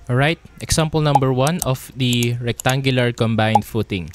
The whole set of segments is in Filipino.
Alright, example number 1 of the rectangular combined footing.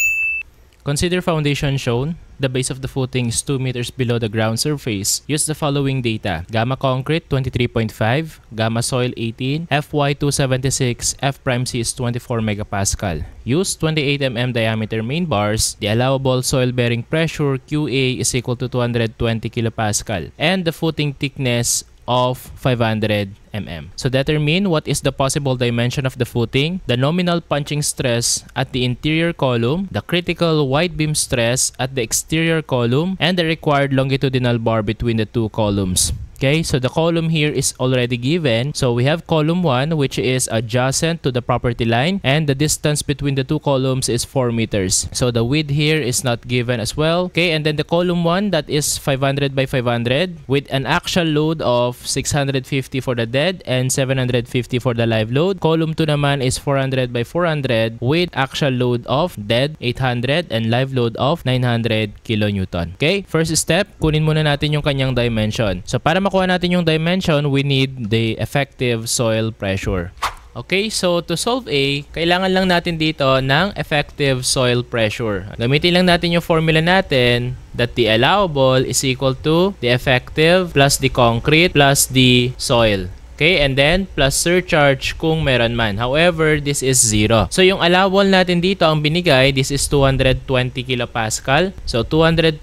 Consider foundation shown. The base of the footing is 2 meters below the ground surface. Use the following data. Gamma concrete 23.5, gamma soil 18, Fy 276, F prime C is 24 megapascal. Use 28 mm diameter main bars. The allowable soil bearing pressure QA is equal to 220 kilopascal. And the footing thickness of 500 mm. So determine what is the possible dimension of the footing, the nominal punching stress at the interior column, the critical wide beam stress at the exterior column, and the required longitudinal bar between the two columns. Okay, so the column here is already given. So we have column 1, which is adjacent to the property line, and the distance between the two columns is 4 meters. So the width here is not given as well. Okay, and then the column 1, that is 500 by 500 with an actual load of 650 for the dead and 750 for the live load. Column 2 naman is 400 by 400 with actual load of dead 800 and live load of 900 kilonewton. Okay, first step, kunin muna natin yung kanyang dimension. So para makuha natin yung dimension, we need the effective soil pressure. Okay, so to solve A, kailangan lang natin dito ng effective soil pressure. Gamitin lang natin yung formula natin that the allowable is equal to the effective plus the concrete plus the soil. Okay, and then plus surcharge kung meron man. However, this is 0. So yung allowable natin dito ang binigay, this is 220 kilopascal. So 220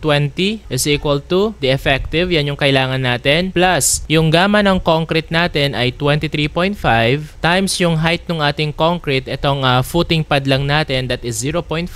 is equal to the effective, yan yung kailangan natin, plus yung gamma ng concrete natin ay 23.5 times yung height ng ating concrete, itong footing pad lang natin, that is 0.5,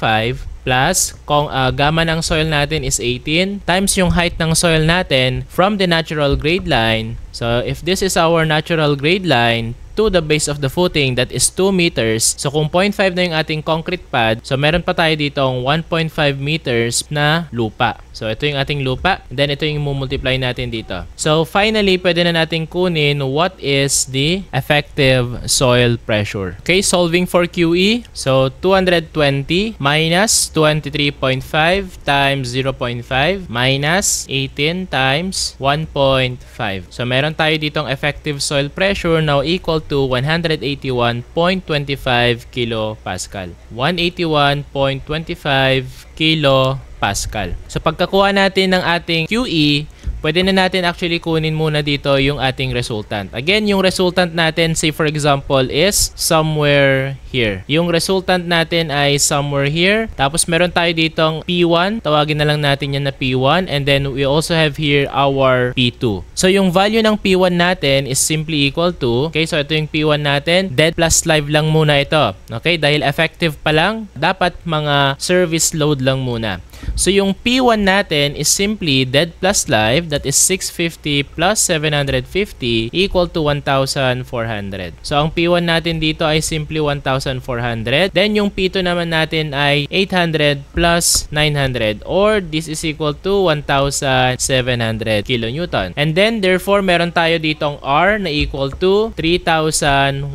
plus kung gamma ng soil natin is 18 times yung height ng soil natin from the natural grade line. So if this is our natural grade line to the base of the footing, that is 2 meters. So kung 0.5 na yung ating concrete pad, so meron pa tayo ditong 1.5 meters na lupa. So ito yung ating lupa, and then ito yung multiply natin dito. So finally, pwede na natin kunin what is the effective soil pressure. Okay, solving for QE. So 220 minus 23.5 times 0.5 minus 18 times 1.5. So meron tayo ditong effective soil pressure now equal to 181.25 kilopascal. 181.25 kilopascal. So pagkakuha natin ng ating QE, pwede na natin actually kunin muna dito yung ating resultant. Again, yung resultant natin, say for example, is somewhere here. Yung resultant natin ay somewhere here. Tapos meron tayo ditong P1. Tawagin na lang natin yan na P1. And then we also have here our P2. So yung value ng P1 natin is simply equal to, okay, so ito yung P1 natin. Dead plus live lang muna ito. Okay, dahil effective pa lang, dapat mga service load lang muna. So yung P1 natin is simply dead plus live, that is 650 plus 750 equal to 1,400. So ang P1 natin dito ay simply 1,400. Then yung P2 naman natin ay 800 plus 900, or this is equal to 1,700 kilonewton. And then therefore meron tayo ditong R na equal to 3,100.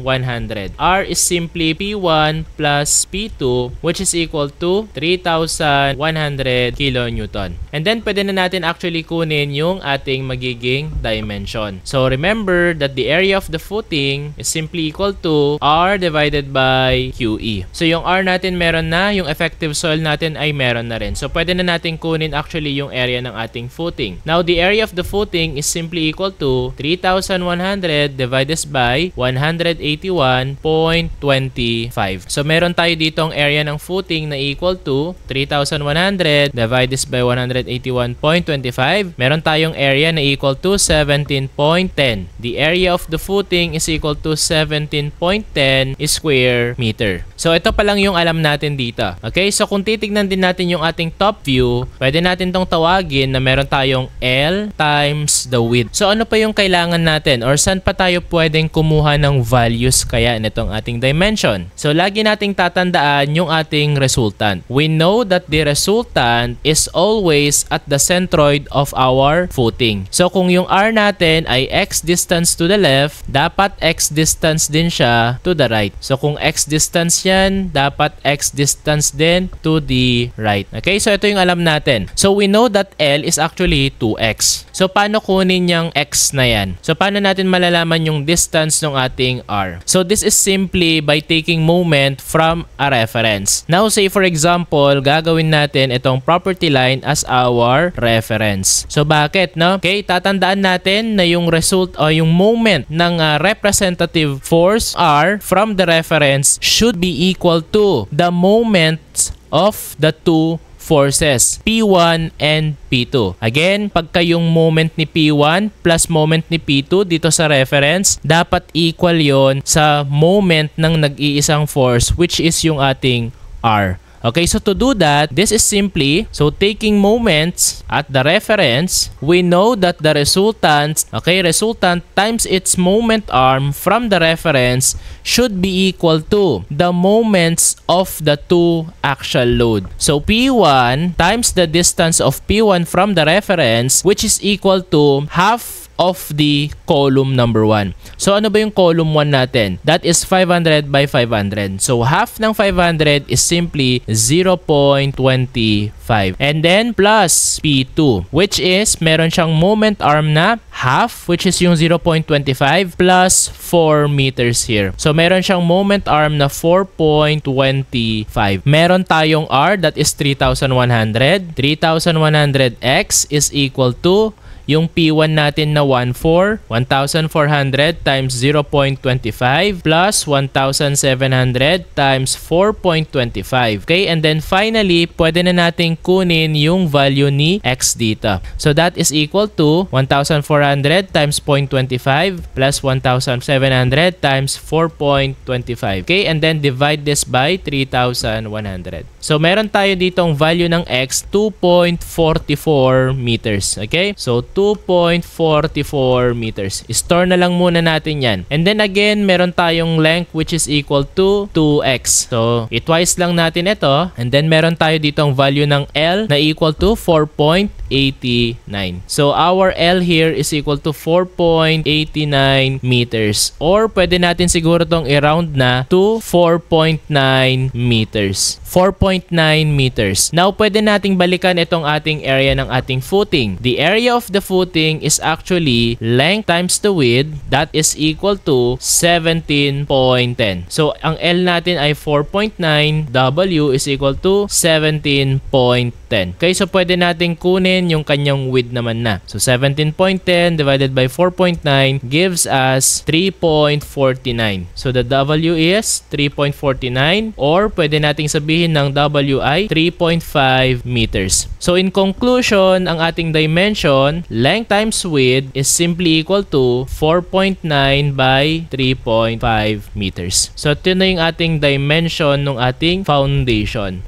R is simply P1 plus P2, which is equal to 3,100 kilonewton. And then pwede na natin actually kunin yung ating magiging dimension. So remember that the area of the footing is simply equal to R divided by QE. So yung R natin meron na, yung effective soil natin ay meron na rin. So pwede na natin kunin actually yung area ng ating footing. Now the area of the footing is simply equal to 3,100 divided by 181.25. So meron tayo ditong area ng footing na equal to 3,100 divided by 181.25. Meron tayong area na equal to 17.10. The area of the footing is equal to 17.10 square meter. So ito pa lang yung alam natin dito. Okay, so kung titignan din natin yung ating top view, pwede natin tong tawagin na meron tayong L times the width. So ano pa yung kailangan natin, or saan pa tayo pwedeng kumuha ng values kaya nitong ating dimension? So lagi nating tatandaan yung ating resultant. We know that the resultant resultant is always at the centroid of our footing. So kung yung R natin ay X distance to the left, dapat X distance din siya to the right. So kung X distance yan, dapat X distance din to the right. Okay, so ito yung alam natin. So we know that L is actually 2X. So paano kunin yung X na yan? So paano natin malalaman yung distance ng ating R? So this is simply by taking moment from a reference. Now say for example, gagawin natin itong property line as our reference. So bakit, no? Okay, tatandaan natin na yung result o yung moment ng representative force R from the reference should be equal to the moments of the two forces, P1 and P2. Again, pagka yung moment ni P1 plus moment ni P2 dito sa reference, dapat equal yon sa moment ng nag-iisang force, which is yung ating R. Okay, so to do that, this is simply, so taking moments at the reference, we know that the resultant times its moment arm from the reference should be equal to the moments of the two axial load. So P1 times the distance of P1 from the reference, which is equal to half of the column number 1. So ano ba yung column 1 natin? That is 500 by 500. So half ng 500 is simply 0.25. And then plus P2, which is meron siyang moment arm na half, which is yung 0.25 plus 4 meters here. So meron siyang moment arm na 4.25. Meron tayong R, that is 3,100. 3,100x is equal to yung P1 natin na 1,400 times 0.25 plus 1,700 times 4.25. Okay, and then finally, pwede na natin kunin yung value ni X dito. So that is equal to 1,400 times 0.25 plus 1,700 times 4.25. Okay, and then divide this by 3,100. So meron tayo ditong value ng X, 2.44 meters. Okay, so 2.44 meters. Store na lang muna natin yan. And then again, meron tayong length which is equal to 2x. So, twice lang natin ito. And then meron tayo ditong value ng L na equal to 4.89. So, our L here is equal to 4.89 meters. Or, pwede natin siguro itong i-round na to 4.9 meters. 4.9 meters. Now, pwede nating balikan itong ating area ng ating footing. The area of the footing is actually length times the width, that is equal to 17.10. So, ang L natin ay 4.9, W is equal to 17.10. Okay, so pwede natin kunin yung kanyang width naman na. So, 17.10 divided by 4.9 gives us 3.49. So, the W is 3.49 or pwede nating sabihin ng W ay 3.5 meters. So, in conclusion, ang ating dimension, length times width is simply equal to 4.9 by 3.5 meters. So, ito na yung ating dimension ng ating foundation.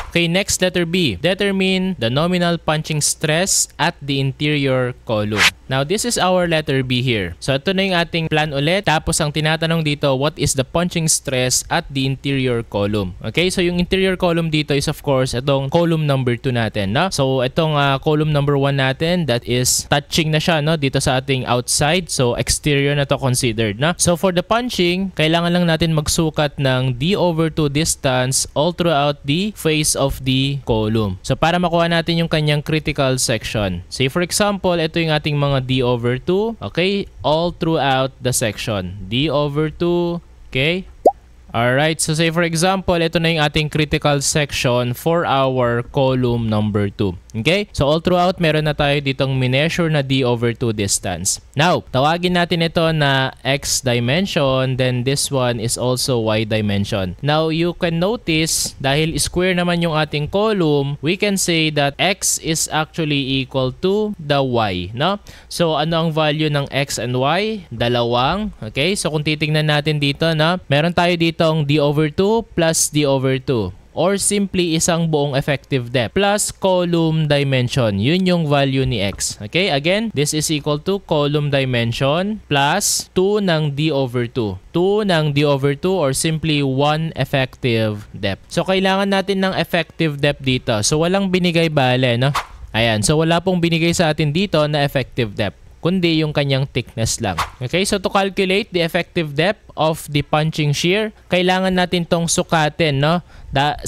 Okay, next, letter B. Determine the nominal punching stress at the interior column. Now, this is our letter B here. So, ito na yung ating plan ulit. Tapos, ang tinatanong dito, what is the punching stress at the interior column? Okay, so yung interior column dito is of course, itong column number 2 natin. No? So, itong column number 1 natin, that is touching na siya no? Dito sa ating outside. So, exterior na to considered. No? So, for the punching, kailangan lang natin magsukat ng d/2 distance all throughout the face of the column. So, para makuha natin yung kanyang critical section. Say, for example, ito yung ating mga d/2. Okay, all throughout the section. d/2. Okay. Alright, so say for example, ito na yung ating critical section for our column number 2. Okay? So all throughout, meron na tayo ditong mineasure na d/2 distance. Now, tawagin natin ito na x dimension, then this one is also y dimension. Now, you can notice, dahil square naman yung ating column, we can say that x is actually equal to the y. No? So, ano ang value ng x and y? Dalawang. Okay? So, kung titingnan natin dito, no? Meron tayo dito ang d/2 plus d/2. or simply isang buong effective depth plus column dimension. Yun yung value ni x. Okay, again, this is equal to column dimension plus 2 ng d over 2. 2 ng d over 2 or simply 1 effective depth. So, kailangan natin ng effective depth dito. So, walang binigay bale, no? Ayan, so wala pong binigay sa atin dito na effective depth, kundi yung kanyang thickness lang. Okay, so to calculate the effective depth of the punching shear, kailangan natin tong sukatin, no?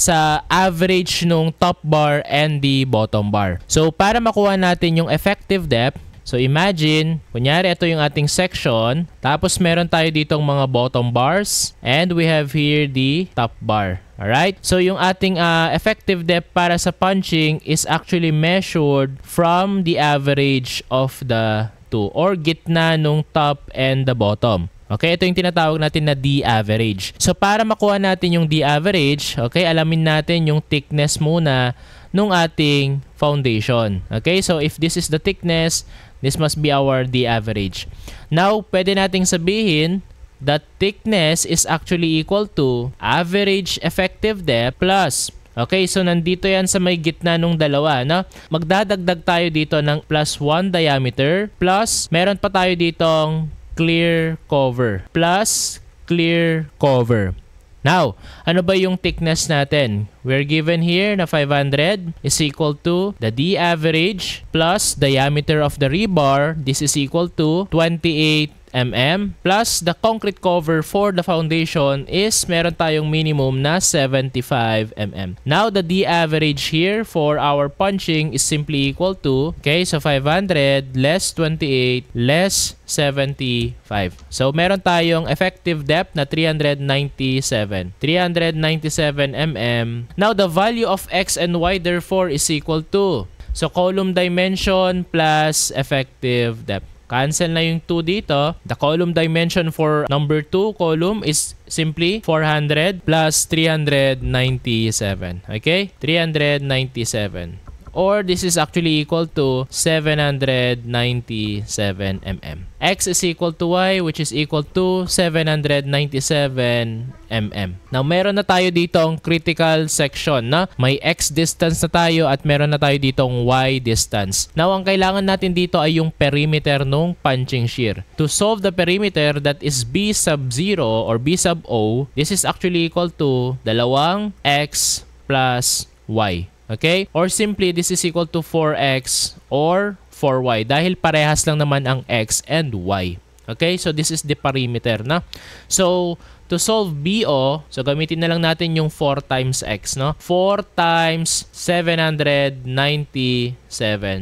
Sa average nung top bar and the bottom bar. So, para makuha natin yung effective depth, so imagine, kunyari ito yung ating section, tapos meron tayo ditong mga bottom bars, and we have here the top bar. Alright? So yung ating effective depth para sa punching is actually measured from the average of the two, or gitna nung top and the bottom. Okay, ito yung tinatawag natin na D-average. So para makuha natin yung D-average, okay, alamin natin yung thickness muna nung ating foundation. Okay, so if this is the thickness, this must be our D-average. Now, pwede nating sabihin that thickness is actually equal to average effective depth plus, okay, so nandito yan sa may gitna nung dalawa, no? Magdadagdag tayo dito ng plus 1 diameter plus meron pa tayo ditong clear cover plus clear cover. Now, ano ba yung thickness natin? We're given here na 500 is equal to the D average plus diameter of the rebar. This is equal to 28 mm plus the concrete cover for the foundation is meron tayong minimum na 75 mm. Now, the D average here for our punching is simply equal to, okay, so 500 less 28 less 75. So, meron tayong effective depth na 397 mm. Now, the value of x and y therefore is equal to, so column dimension plus effective depth. Cancel na yung 2 dito. The column dimension for number 2 column is simply 400 plus 397. Okay? 397. Or this is actually equal to 797 mm. X is equal to Y, which is equal to 797 mm. Now, meron na tayo dito ang critical section, na may X distance na tayo at meron na tayo dito ang Y distance. Now, ang kailangan natin dito ay yung perimeter nung punching shear. To solve the perimeter, that is B sub 0 or B sub O, this is actually equal to dalawang X plus Y. Okay? Or simply, this is equal to 4x or 4y dahil parehas lang naman ang x and y. Okay? So, this is the perimeter, na. So, to solve BO, so gamitin na lang natin yung 4 times x, no? 4 times 797.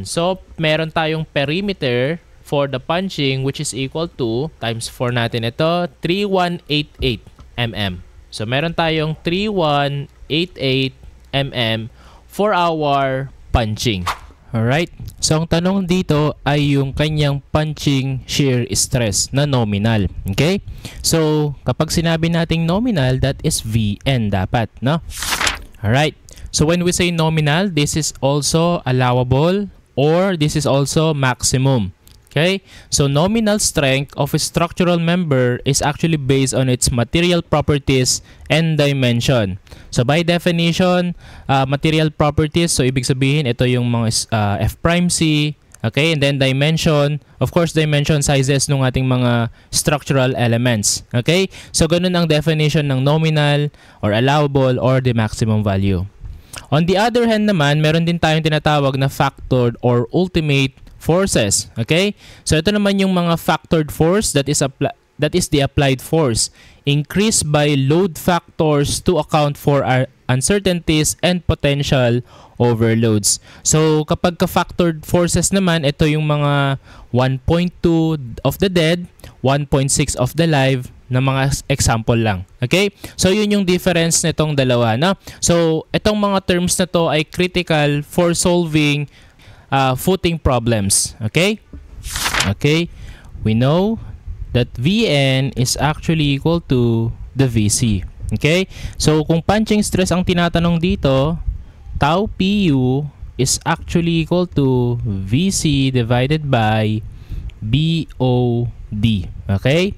So, meron tayong perimeter for the punching which is equal to, times 4 natin ito, 3188 mm. So, meron tayong 3188 mm for our punching. Alright? So, ang tanong dito ay yung kanyang punching shear stress na nominal. Okay? So, kapag sinabi nating nominal, that is Vn dapat, no? Alright? So, when we say nominal, this is also allowable or this is also maximum. Okay? So, nominal strength of a structural member is actually based on its material properties and dimension. So, by definition, material properties, so ibig sabihin, ito yung mga F prime C, okay? And then dimension, of course, dimension sizes ng ating mga structural elements. Okay? So, ganun ang definition ng nominal or allowable or the maximum value. On the other hand naman, meron din tayong tinatawag na factored or ultimate forces. Okay? So, ito naman yung mga factored force that is the applied force increased by load factors to account for our uncertainties and potential overloads. So, kapag ka-factored forces naman, ito yung mga 1.2 of the dead, 1.6 of the live, na mga example lang. Okay? So, yun yung difference nitong dalawa, no? So, itong mga terms na to ay critical for solving footing problems. Okay? Okay? We know that Vn is actually equal to the Vc. Okay? So, kung punching stress ang tinatanong dito, tau Pu is actually equal to Vc divided by BOD. Okay?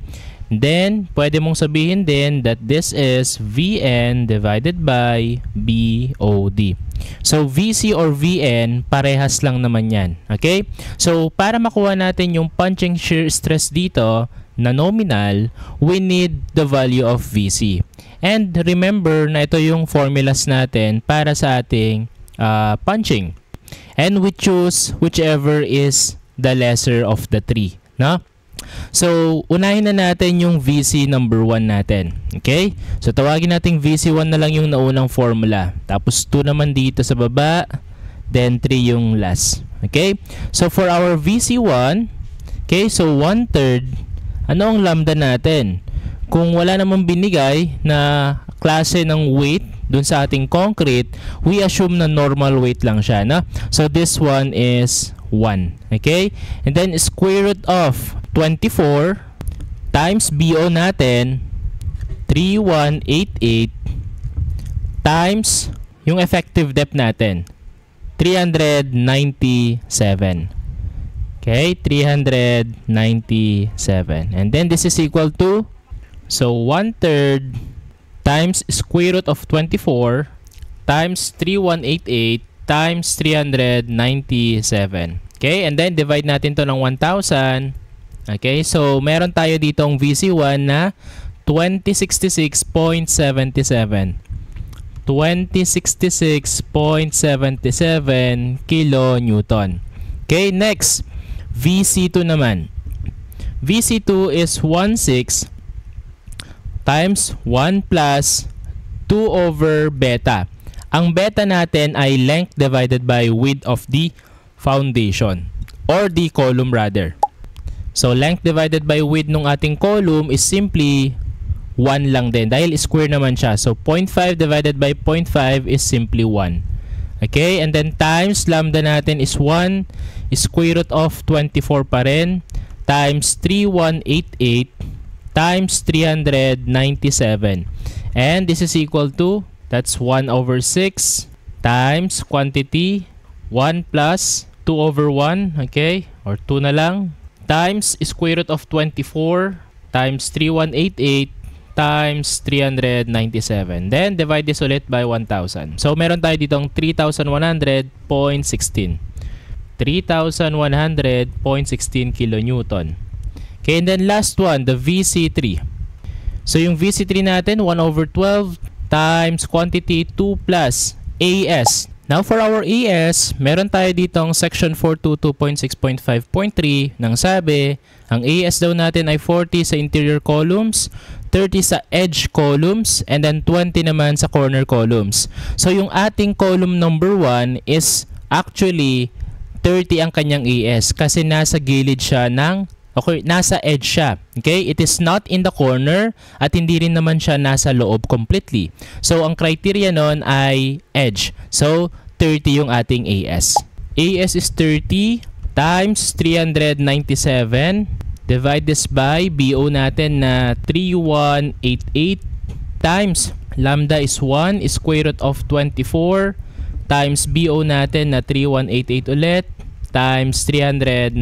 Then, pwede mong sabihin din that this is Vn divided by BOD. So, VC or Vn, parehas lang naman yan. Okay? So, para makuha natin yung punching shear stress dito na nominal, we need the value of VC. And remember na ito yung formulas natin para sa ating punching. And we choose whichever is the lesser of the three. No? So, unahin na natin yung VC number 1 natin. Okay? So, tawagin natin VC1 na lang yung naunang formula. Tapos, 2 naman dito sa baba. Then, 3 yung last. Okay? So, for our VC1, okay, so 1/3, ano ang lambda natin? Kung wala namang binigay na klase ng weight dun sa ating concrete, we assume na normal weight lang siya. No? So, this one is 1. Okay? And then, square root of 24 times BO natin, 3188 times yung effective depth natin, 397. Okay? 397. And then, this is equal to, so 1/3 times square root of 24 times 3188 times 397. Okay, and then divide natin to ng 1,000. Okay, so meron tayo ditong VC1 na 2066.77. 2066.77 kilonewton. Okay, next, VC2 naman. VC2 is 16 times 1 plus 2 over beta. Ang beta natin ay length divided by width of the foundation or the column rather. So length divided by width ng ating column is simply 1 lang din dahil square naman siya. So 0.5 divided by 0.5 is simply 1. Okay, and then times lambda natin is 1, square root of 24 pa rin, times 3188 times 397. And this is equal to, that's 1 over 6 times quantity 1 plus 2 over 1, okay, or 2 na lang, times square root of 24 times 3188 times 397. Then, divide this ulit by 1,000. So, meron tayo ditong 3,100.16. 3,100.16 kilonewton. Okay, and then last one, the VC3. So, yung VC3 natin, 1 over 12 times quantity 2 plus AS. Now, for our AS, meron tayo ditong section 422.6.5.3 nang sabi, ang AS daw natin ay 40 sa interior columns, 30 sa edge columns, and then 20 naman sa corner columns. So, yung ating column number 1 is actually 30 ang kanyang AS kasi nasa gilid siya ng, okay, nasa edge siya. Okay? It is not in the corner at hindi rin naman siya nasa loob completely. So, ang criteria nun ay edge. So, 30 yung ating AS. AS is 30 times 397. Divide this by BO natin na 3188 times lambda is 1 square root of 24 times BO natin na 3188 ulit times 397.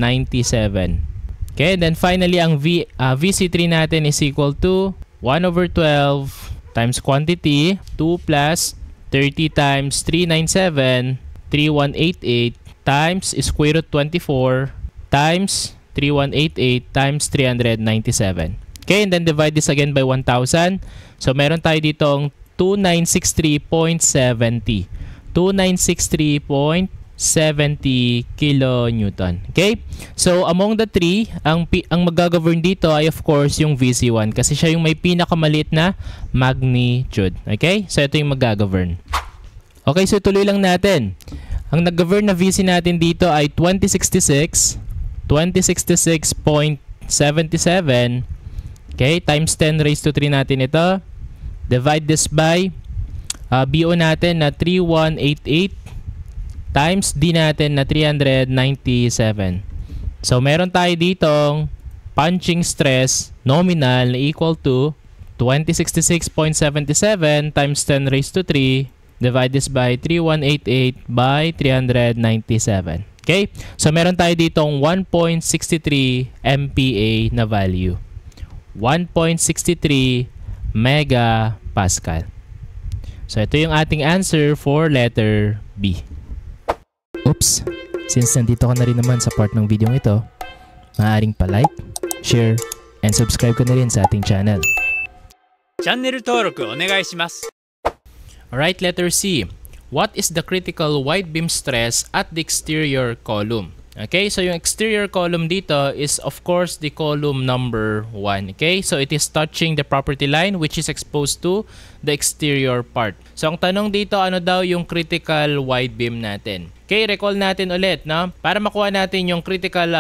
Okay, then finally ang VC3 natin is equal to 1 over 12 times quantity 2 plus 30 times 397 3188 times square root 24 times 3188 times 397. Okay, and then divide this again by 1,000. So, meron tayo ditong 2963.70. 2963.70 kilonewton. Okay? So, among the three, ang mag-govern dito ay of course yung VC1 kasi siya yung may pinakamaliit na magnitude. Okay? So, ito yung mag-govern. Okay, so tuloy lang natin. Ang nag-govern na VC natin dito ay 2066.77. Okay, times 10 raised to 3 natin ito. Divide this by BO natin na 3188 times D natin na 397. So, meron tayo ditong punching stress nominal na equal to 2066.77 times 10 raised to 3. Divide this by 3188 by 397. Okay? So, meron tayo ditong 1.63 MPa na value. 1.63 megapascal. So ito yung ating answer for letter B. Oops! Since nandito ka na rin naman sa part ng video ito, maaaring pa-like, share, and subscribe ka na rin sa ating channel. Channel 登録お願いします。 Alright, letter C. What is the critical wide beam stress at the exterior column? Okay, so yung exterior column dito is of course the column number 1. Okay, so it is touching the property line which is exposed to the exterior part. So ang tanong dito, ano daw yung critical wide beam natin? Okay, recall natin ulit, no? Para makuha natin yung critical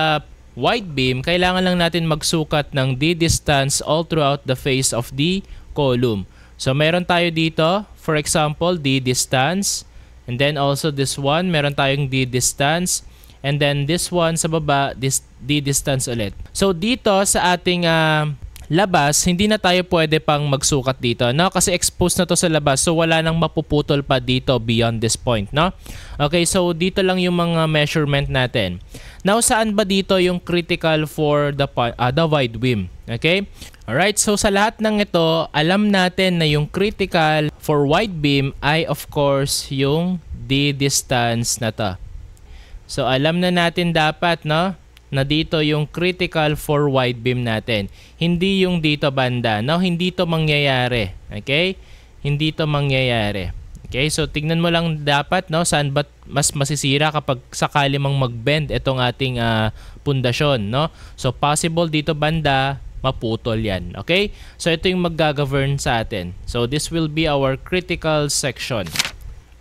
wide beam, kailangan lang natin magsukat ng D distance all throughout the face of the column. So meron tayo dito, for example, D distance, and then also this one, meron tayong D distance. And then this one sa baba, this D distance ulit. So dito sa ating labas, hindi na tayo pwede pang magsukat dito, no? Kasi exposed na to sa labas. So wala nang mapuputol pa dito beyond this point, no? Okay, so dito lang yung mga measurement natin. Now, saan ba dito yung critical for the wide beam? Okay? Alright, so sa lahat ng ito, alam natin na yung critical for wide beam ay of course yung D distance na to. So alam na natin dapat, no, na dito yung critical for wide beam natin. Hindi yung dito banda, no? Hindi to mangyayari. Okay? Hindi to mangyayari. Okay? So tignan mo lang dapat, no, saan ba mas masisira kapag sakali mang mag-bend itong ating pundasyon, no? So possible dito banda, maputol yan. Okay? So ito yung mag-govern sa atin. So this will be our critical section.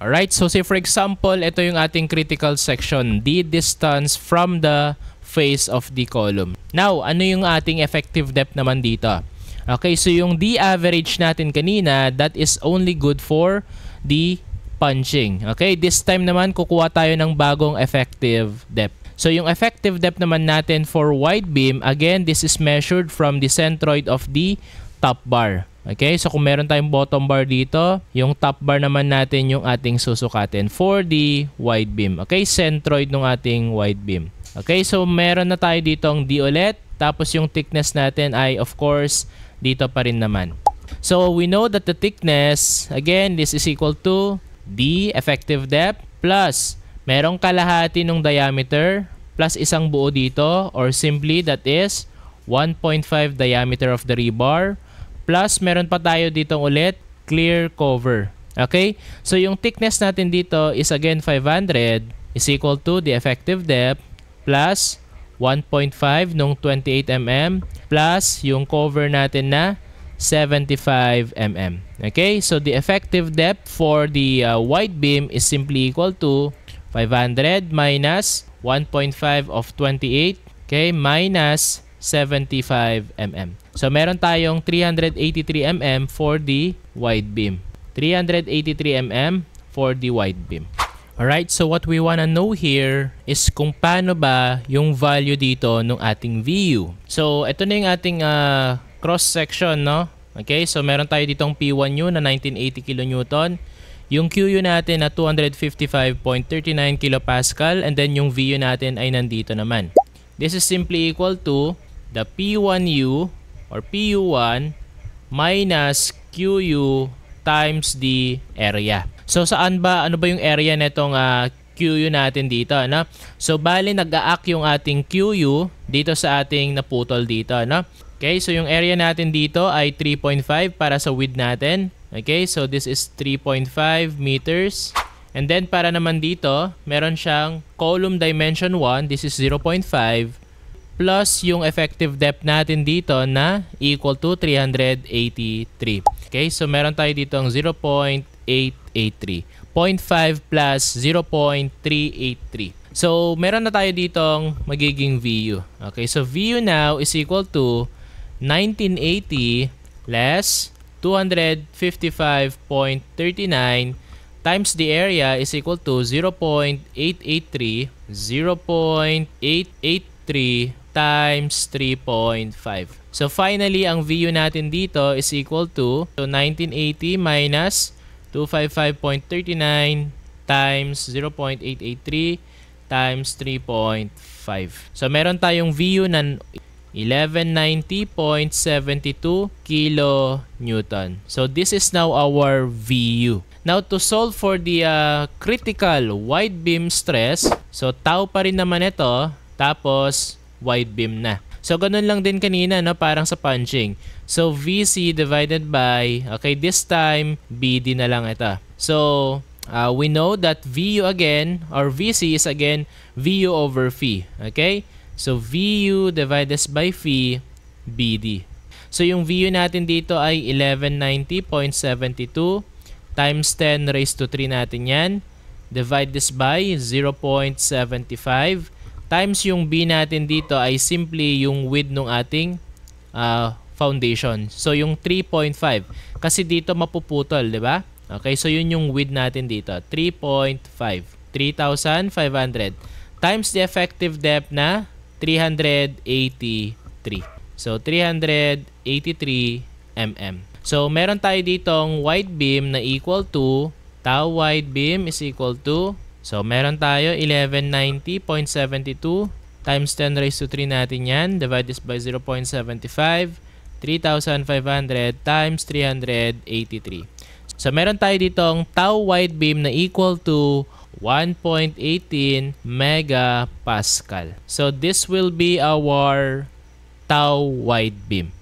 Alright, so say for example, ito yung ating critical section, D distance from the face of the column. Now, ano yung ating effective depth naman dito? Okay, so yung D average natin kanina, that is only good for the punching. Okay, this time naman kukuha tayo ng bagong effective depth. So yung effective depth naman natin for wide beam, again, this is measured from the centroid of the top bar. Okay, so kung meron tayong bottom bar dito, yung top bar naman natin yung ating susukatin for the wide beam. Okay, centroid ng ating wide beam. Okay, so meron na tayo ditong D ulit. Tapos yung thickness natin ay of course dito pa rin naman. So we know that the thickness, again, this is equal to D effective depth plus merong kalahati ng diameter plus isang buo dito, or simply that is 1.5 diameter of the rebar. Plus, meron pa tayo dito ulit, clear cover. Okay? So, yung thickness natin dito is again 500 is equal to the effective depth plus 1.5 nung 28 mm plus yung cover natin na 75 mm. Okay? So, the effective depth for the wide beam is simply equal to 500 minus 1.5 of 28, okay, minus 75 mm. So, meron tayong 383 mm for the wide beam. 383 mm for the wide beam. Alright, so what we wanna know here is kung paano ba yung value dito ng ating VU. So, ito na yung ating cross-section, no? Okay, so meron tayo ditong P1U na 1980 kN. Yung QU natin na 255.39 kilopascal, and then yung VU natin ay nandito naman. This is simply equal to the P1U or PU1 minus QU times the area. So saan ba, ano ba yung area nitong QU natin dito, no? So bali nag-a-act yung ating QU dito sa ating naputol dito, no? Okay, so yung area natin dito ay 3.5 para sa width natin. Okay, so this is 3.5 meters. And then para naman dito, meron siyang column dimension 1, this is 0.5, plus yung effective depth natin dito na equal to 383. Okay, so meron tayo dito ang 0.883. 0.5 plus 0.383. So meron na tayo ditong magiging VU. Okay, so VU now is equal to 1980 less 255.39 times the area is equal to 0.883 times 3.5. So finally, ang VU natin dito is equal to 1980 minus 255.39 times 0.883 times 3.5. So meron tayong VU na 1190.72 kilonewton. So this is now our VU. Now to solve for the critical wide beam stress, so tau pa rin naman ito, tapos wide beam na. So ganun lang din kanina, no, parang sa punching. So VC divided by, okay, this time BD na lang ito. So we know that VU again, or VC is again VU over phi. Okay? So VU divided by phi BD. So yung VU natin dito ay 1190.72 times 10 raised to 3 natin yan. Divide this by 0.75 times yung B natin dito ay simply yung width ng ating foundation. So yung 3.5 kasi dito mapuputol, di ba? Okay, so yun yung width natin dito, 3.5, 3,500 times the effective depth na 383. So 383 mm. So meron tayo ditong wide beam na equal to tau wide beam is equal to, so meron tayo 1190.72 times 10 raised to 3 natin yan. Divide this by 0.75. 3,500 times 383. So meron tayo ditong tau wide beam na equal to 1.18 megapascal. So this will be our tau wide beam.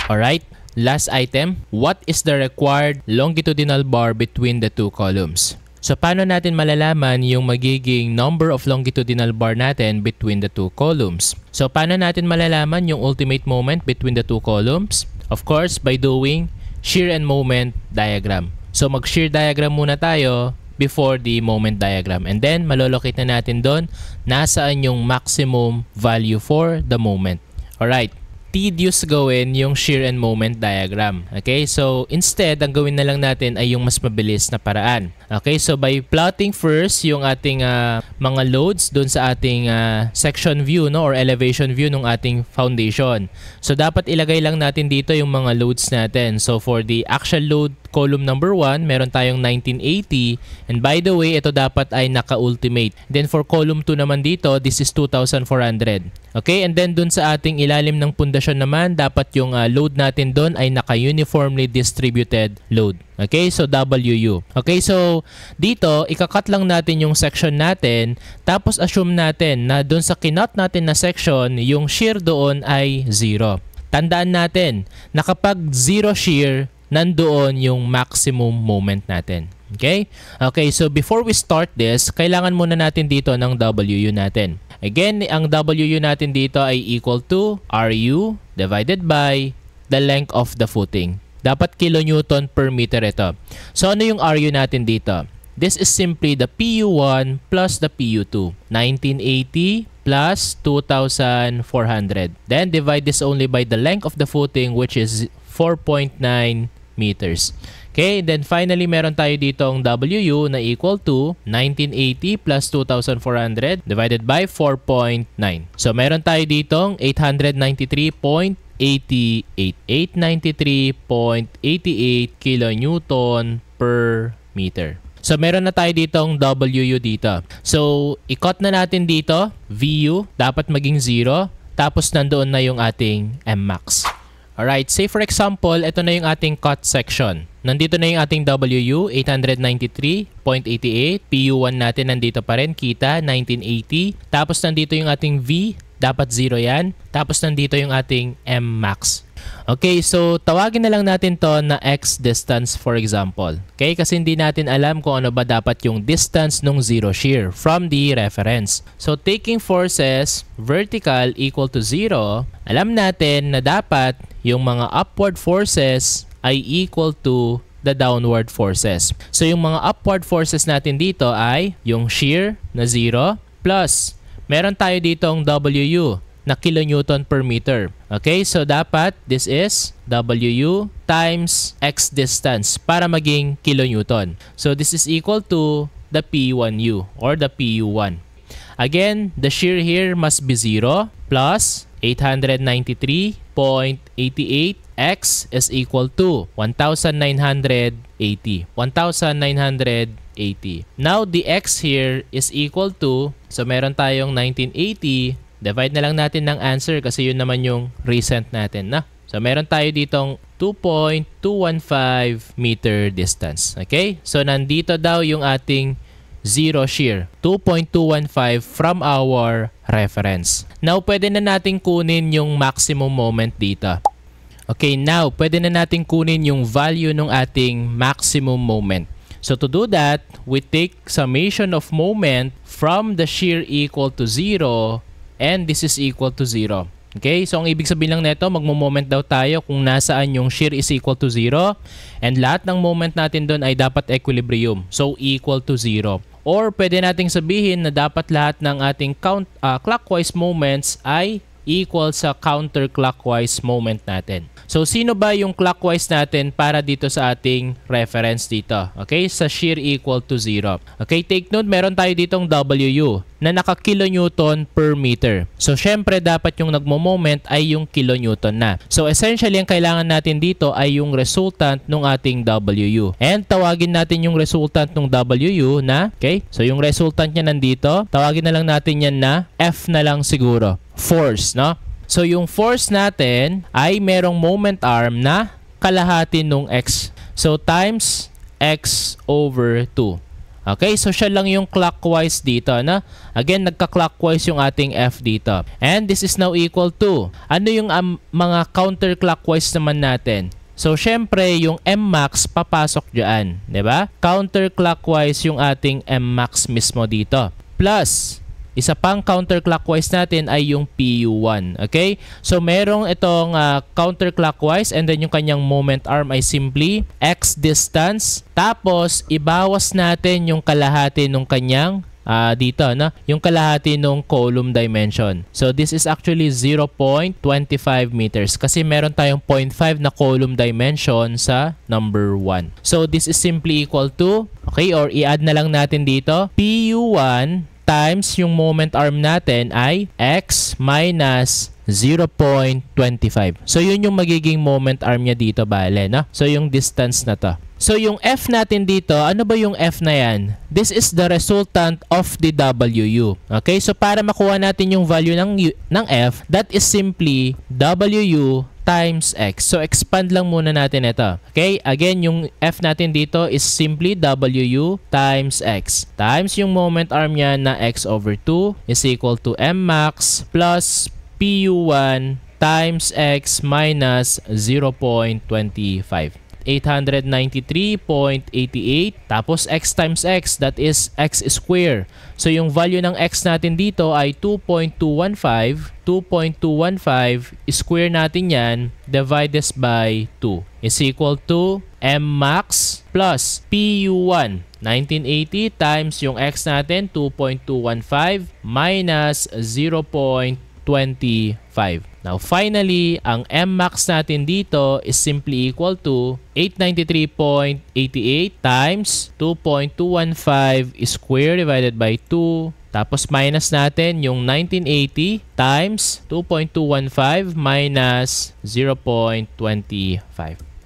Alright, last item. What is the required longitudinal bar between the two columns? So paano natin malalaman yung magiging number of longitudinal bar natin between the two columns? So paano natin malalaman yung ultimate moment between the two columns? Of course, by doing shear and moment diagram. So mag-shear diagram muna tayo before the moment diagram. And then, malolocate na natin doon nasaan yung maximum value for the moment. Alright. Tedious gawin yung shear and moment diagram. Okay, so instead, ang gawin na lang natin ay yung mas mabilis na paraan. Okay, so by plotting first yung ating mga loads doon sa ating section view, no, or elevation view ng ating foundation. So dapat ilagay lang natin dito yung mga loads natin. So for the actual load column number 1, meron tayong 1980, and by the way, ito dapat ay naka-ultimate. Then for column 2 naman dito, this is 2,400. Okay, and then dun sa ating ilalim ng pundasyon naman, dapat yung load natin dun ay naka-uniformly distributed load. Okay, so WU. Okay, so dito, ikakat lang natin yung section natin, tapos assume natin na dun sa kinot natin na section, yung shear doon ay 0. Tandaan natin na kapag 0 shear, nandoon yung maximum moment natin. Okay? Okay, so before we start this, kailangan muna natin dito ng WU natin. Again, ang WU natin dito ay equal to RU divided by the length of the footing. Dapat kilonewton per meter ito. So ano yung RU natin dito? This is simply the PU1 plus the PU2. 1980 plus 2,400. Then divide this only by the length of the footing, which is 4.9 meters. Okay, then finally meron tayo ditong WU na equal to 1980 plus 2,400 divided by 4.9. So meron tayo ditong 893.88. 893.88 kilonewton per meter. So meron na tayo ditong WU dito. So i-cut na natin dito, VU dapat maging 0, tapos nandoon na yung ating Mmax. Alright, say for example, ito na yung ating cut section. Nandito na yung ating WU, 893.88. PU1 natin nandito pa rin, kita, 1980. Tapos nandito yung ating V, dapat 0 yan. Tapos nandito yung ating Mmax. Okay, so tawagin na lang natin to na X distance for example. Okay, kasi hindi natin alam kung ano ba dapat yung distance nung 0 shear from the reference. So taking forces vertical equal to 0, alam natin na dapat yung mga upward forces ay equal to the downward forces. So yung mga upward forces natin dito ay yung shear na 0 plus meron tayo ditong WU na kilonewton per meter. Okay, so dapat this is WU times X distance para maging kilonewton. So this is equal to the P1U or the PU1. Again, the shear here must be 0 plus 893.88 X is equal to 1,980. 1,980. Now, the X here is equal to, so meron tayong 1980 Divide na lang natin ng answer kasi yun naman yung recent natin, na. So, meron tayo ditong 2.215 meter distance. Okay? So, nandito daw yung ating zero shear. 2.215 from our reference. Now, pwede na natin kunin yung maximum moment dito. Okay, now, pwede na natin kunin yung value ng ating maximum moment. So to do that, we take summation of moment from the shear equal to 0 and this is equal to 0. Okay, so ang ibig sabihin lang nito, magmo-moment daw tayo kung nasaan yung shear is equal to 0 and lahat ng moment natin doon ay dapat equilibrium. So equal to 0. Or pwede nating sabihin na dapat lahat ng ating clockwise moments ay equal sa counterclockwise moment natin. So, sino ba yung clockwise natin para dito sa ating reference dito? Okay, sa shear equal to 0. Okay, take note, meron tayo ditong WU na naka-kilonewton per meter. So, syempre, dapat yung nagmo-moment ay yung kilonewton na. So, essentially, ang kailangan natin dito ay yung resultant ng ating WU. And tawagin natin yung resultant ng WU na, okay, so yung resultant niya nandito, tawagin na lang natin yan na F na lang siguro. Force, no? So, yung force natin ay merong moment arm na kalahati nung X. So, times X over 2. Okay, so siya lang yung clockwise dito, na? Again, nagka-clockwise yung ating F dito. And this is now equal to, ano yung mga counterclockwise naman natin? So, syempre, yung Mmax papasok dyan, di ba? Counterclockwise yung ating Mmax mismo dito. Plus, isa pang counterclockwise natin ay yung PU1. Okay? So, merong itong counterclockwise and then yung kanyang moment arm ay simply X distance. Tapos, ibawas natin yung kalahati nung kanyang dito, no? Yung kalahati nung column dimension. So, this is actually 0.25 meters kasi meron tayong 0.5 na column dimension sa number 1. So, this is simply equal to, okay, or i-add na lang natin dito, PU1 times yung moment arm natin ay X minus 0.25. So, yun yung magiging moment arm niya dito, bale, no? So, yung distance na to. So, yung F natin dito, ano ba yung F na yan? This is the resultant of the WU. Okay? So, para makuha natin yung value ng F, that is simply WU times X. So, expand lang muna natin ito. Okay? Again, yung F natin dito is simply WU times X. Times yung moment arm niya na X over 2 is equal to Mmax plus PU1 times X minus 0.25. 893.88 tapos X times X, that is X square. So yung value ng X natin dito ay 2.215. 2.215 square natin yan divided by 2 is equal to Mmax plus PU1 1980 times yung X natin 2.215 minus 0.25. Now, finally, ang Mmax natin dito is simply equal to 893.88 times 2.215 square divided by 2. Tapos, minus natin yung 1980 times 2.215 minus 0.25.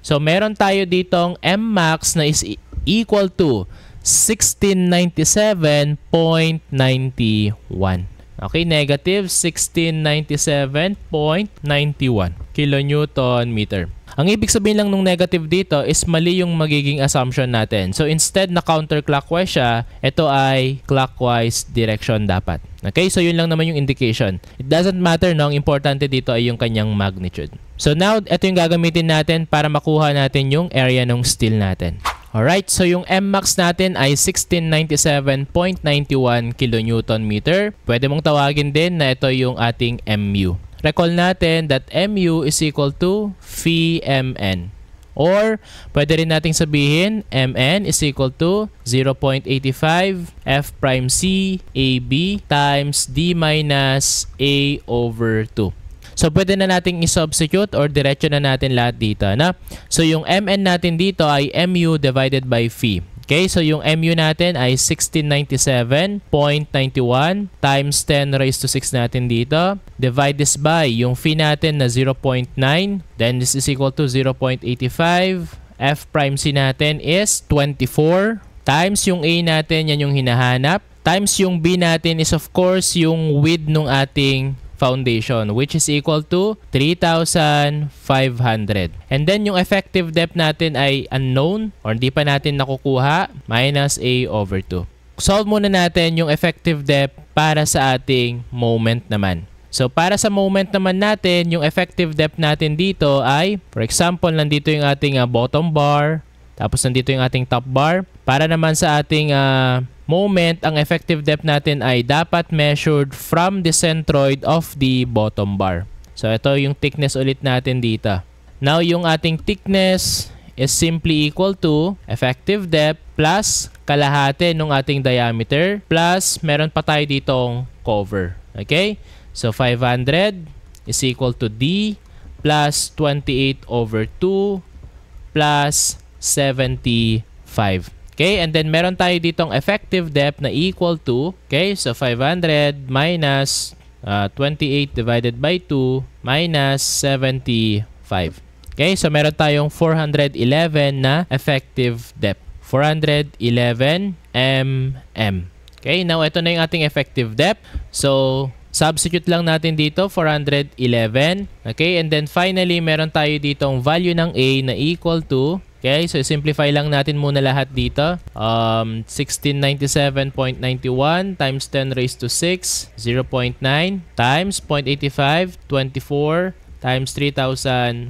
So, meron tayo ditong Mmax na is equal to 1697.91. Okay, negative 1697.91 kilonewton meter. Ang ibig sabihin lang nung negative dito is mali yung magiging assumption natin. So instead na counterclockwise siya, ito ay clockwise direction dapat. Okay, so yun lang naman yung indication. It doesn't matter, no? Ang importante dito ay yung kanyang magnitude. So now, ito yung gagamitin natin para makuha natin yung area ng steel natin. Alright, so yung Mmax natin ay 1697.91 kilonewton meter. Pwede mong tawagin din na ito yung ating MU. Recall natin that MU is equal to phi MN. Or, pwede rin nating sabihin, MN is equal to 0.85 F prime C AB times D minus A over 2. So, pwede na nating i-substitute or diretso na natin lahat dito, na? So, yung MN natin dito ay MU divided by phi. Okay, so yung MU natin ay 1697.91 times 10 raised to 6 natin dito. Divide this by yung phi natin na 0.9. Then, this is equal to 0.85. F prime C natin is 24. Times yung A natin, yan yung hinahanap. Times yung B natin is of course yung width ng ating foundation, which is equal to 3,500. And then yung effective depth natin ay unknown or hindi pa natin nakukuha, minus A over 2. Solve muna natin yung effective depth para sa ating moment naman. So, para sa moment naman natin, yung effective depth natin dito ay, for example, nandito yung ating bottom bar, tapos nandito yung ating top bar. Para naman sa ating moment, ang effective depth natin ay dapat measured from the centroid of the bottom bar. So, ito yung thickness ulit natin dito. Now, yung ating thickness is simply equal to effective depth plus kalahati ng ating diameter plus meron pa tayo ditong cover. Okay? So, 500 is equal to D plus 28 over 2 plus 75. Okay? And then, meron tayo ditong effective depth na equal to, okay? So, 500 minus 28 divided by 2 minus 75. Okay? So, meron tayong 411 na effective depth. 411 mm. Okay? Now, ito na yung ating effective depth. So, substitute lang natin dito, 411. Okay? And then, finally, meron tayo ditong value ng A na equal to, okay? So, simplify lang natin muna lahat dito. 1697.91 times 10 raised to 6, 0.9 times 0.85, 24 times 3,500.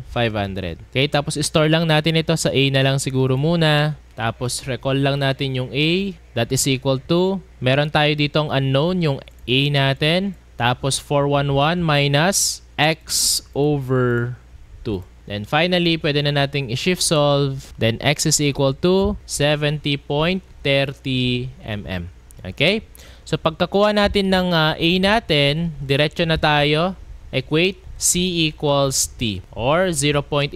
Okay? Tapos, store lang natin ito sa A na lang siguro muna. Tapos, recall lang natin yung A. That is equal to, meron tayo ditong unknown, yung A natin. Tapos, 411 minus X over 2. Then, finally, pwede na nating i-shift solve. Then, X is equal to 70.30 mm. Okay? So, pagkakuha natin ng A natin, diretso na tayo. Equate C equals T or 0.85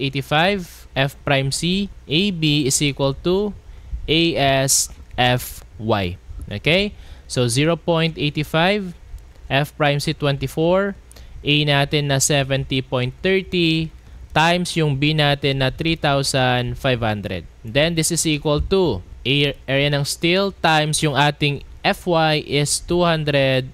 F prime C. AB is equal to AS FY. Okay? So, 0.85 F prime C 24, A natin na 70.30 times yung B natin na 3,500. Then this is equal to area ng steel times yung ating FY is 276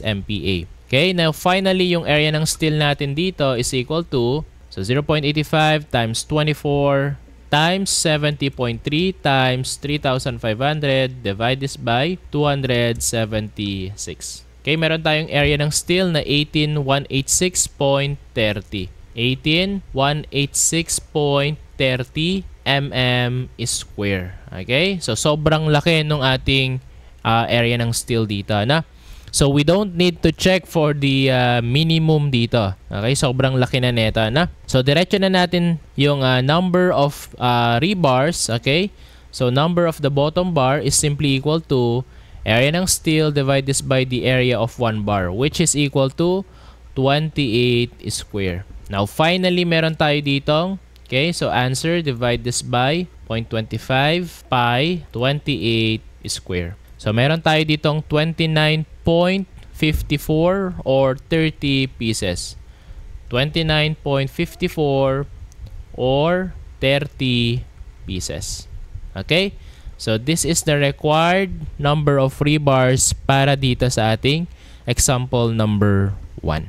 MPa. Okay, now finally yung area ng steel natin dito is equal to, so 0.85 times 24 times 70.3 times 3,500 divide this by 276. Okay, meron tayong area ng steel na 18,186.30. 18,186.30 mm square. Okay, so sobrang laki ng ating area ng steel dito na. So, we don't need to check for the minimum dito. Okay? Sobrang laki na nito, na. So, diretso na natin yung number of rebars. Okay? So, number of the bottom bar is simply equal to area ng steel divide this by the area of one bar, which is equal to 28 square. Now, finally, meron tayo ditong, okay? So, answer, divide this by 0.25 pi 28 square. So, meron tayo ditong 29.54 or 30 pieces. 29.54 or 30 pieces. Okay? So, this is the required number of rebars para dito sa ating example number 1.